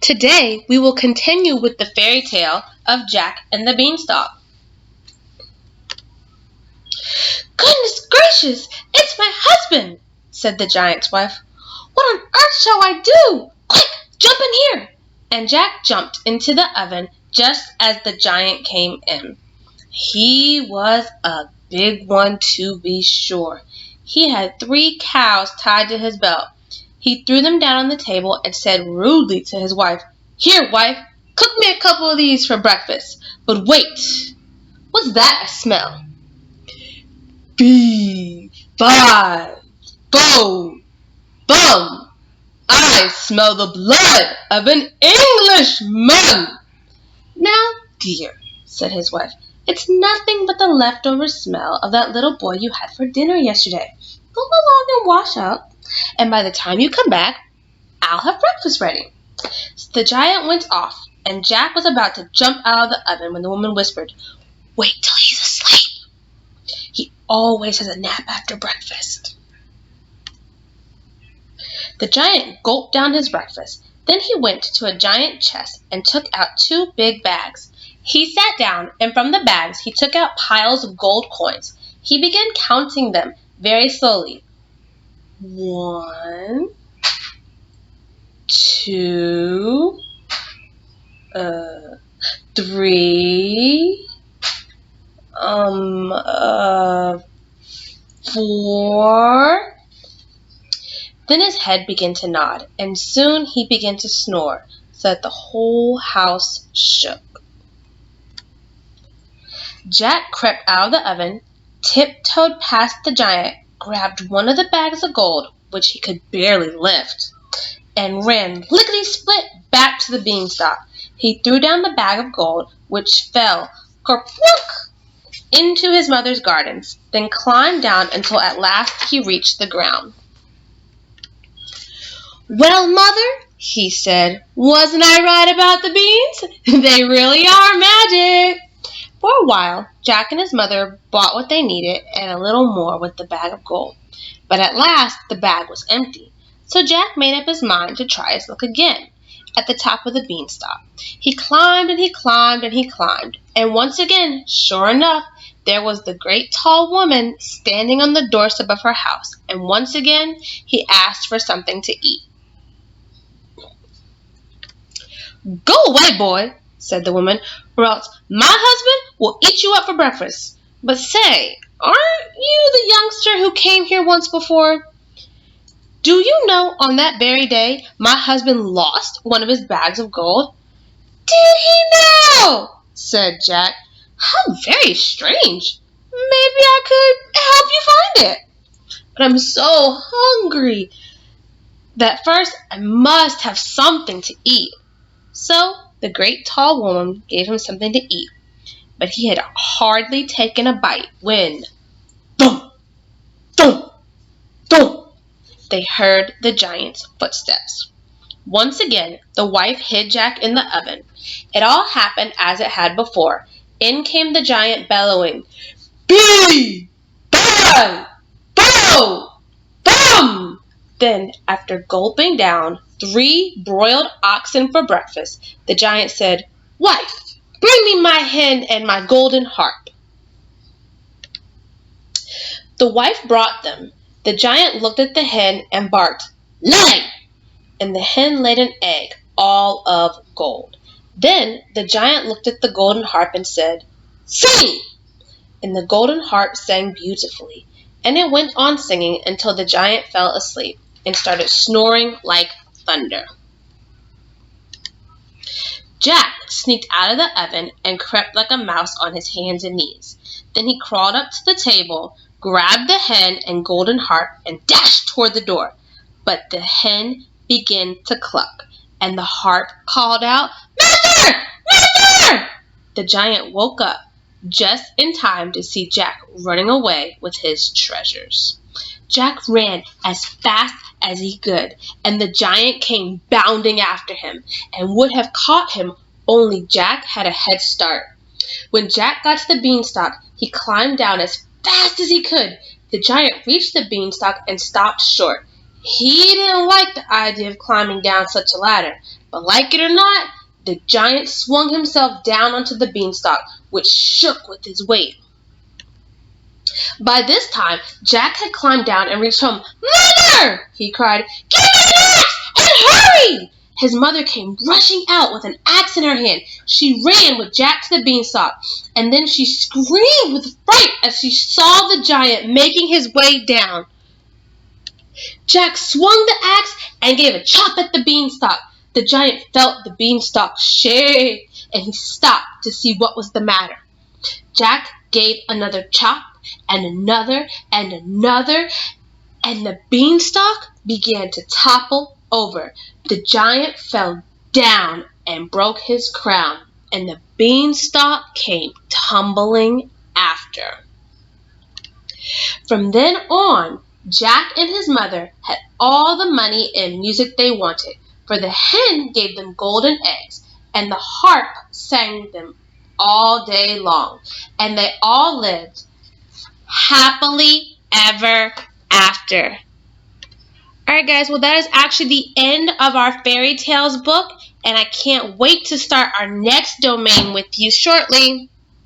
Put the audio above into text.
Today we will continue with the fairy tale of Jack and the Beanstalk. "Goodness gracious, it's my husband," said the giant's wife. "What on earth shall I do? Quick, jump in here!" And Jack jumped into the oven just as the giant came in. He was a big one, to be sure. He had 3 cows tied to his belt. He threw them down on the table and said rudely to his wife, "Here, wife, cook me a couple of these for breakfast. But wait, what's that I smell? Fee, fi, fo, bum. I smell the blood of an Englishman." "Now, dear," said his wife, "it's nothing but the leftover smell of that little boy you had for dinner yesterday. Go along and wash up, and by the time you come back, I'll have breakfast ready." So the giant went off, and Jack was about to jump out of the oven when the woman whispered, "Wait till he's asleep. He always has a nap after breakfast." The giant gulped down his breakfast. Then he went to a giant chest and took out 2 big bags. He sat down, and from the bags he took out piles of gold coins. He began counting them very slowly. 1, 2, 3, 4. Then his head began to nod, and soon he began to snore, so that the whole house shook. Jack crept out of the oven, tiptoed past the giant, grabbed one of the bags of gold, which he could barely lift, and ran lickety-split back to the beanstalk. He threw down the bag of gold, which fell kerplunk into his mother's gardens, then climbed down until at last he reached the ground. "Well, Mother," he said, "wasn't I right about the beans? They really are magic." For a while, Jack and his mother bought what they needed and a little more with the bag of gold. But at last the bag was empty, so Jack made up his mind to try his luck again. At the top of the beanstalk, he climbed and he climbed and he climbed, and once again, sure enough, there was the great tall woman standing on the doorstep of her house, and once again he asked for something to eat. "Go away, boy," said the woman, "or else my husband will eat you up for breakfast. But say, aren't you the youngster who came here once before? Do you know on that very day my husband lost one of his bags of gold?" "Did he now?" said Jack. "How very strange. Maybe I could help you find it. But I'm so hungry that first I must have something to eat." So the great tall woman gave him something to eat, but he had hardly taken a bite when, thump, thump, thump, they heard the giant's footsteps. Once again, the wife hid Jack in the oven. It all happened as it had before. In came the giant bellowing, "Bee! Bye! Bo! Bum!" Then, after gulping down 3 broiled oxen for breakfast, the giant said, "Wife, bring me my hen and my golden harp." The wife brought them. The giant looked at the hen and barked, "Lay!" And the hen laid an egg, all of gold. Then the giant looked at the golden harp and said, "Sing!" And the golden harp sang beautifully, and it went on singing until the giant fell asleep and started snoring like thunder. Jack sneaked out of the oven and crept like a mouse on his hands and knees. Then he crawled up to the table, grabbed the hen and golden harp, and dashed toward the door. But the hen began to cluck, and the harp called out, "Master! Master!" The giant woke up just in time to see Jack running away with his treasures. Jack ran as fast as he could, and the giant came bounding after him and would have caught him, only Jack had a head start. When Jack got to the beanstalk, he climbed down as fast as he could. The giant reached the beanstalk and stopped short. He didn't like the idea of climbing down such a ladder, But like it or not, the giant swung himself down onto the beanstalk, which shook with his weight. By this time, Jack had climbed down and reached home. "Mother!" he cried. "Give me an axe and hurry!" His mother came rushing out with an axe in her hand. She ran with Jack to the beanstalk, and then she screamed with fright as she saw the giant making his way down. Jack swung the axe and gave a chop at the beanstalk. The giant felt the beanstalk shake, and he stopped to see what was the matter. Jack gave another chop, and another, and another, and the beanstalk began to topple over. The giant fell down and broke his crown, and the beanstalk came tumbling after. From then on, Jack and his mother had all the money and music they wanted, for the hen gave them golden eggs, and the harp sang them all day long, and they all lived happily ever after. Alright guys, well that is actually the end of our fairy tales book, and I can't wait to start our next domain with you shortly.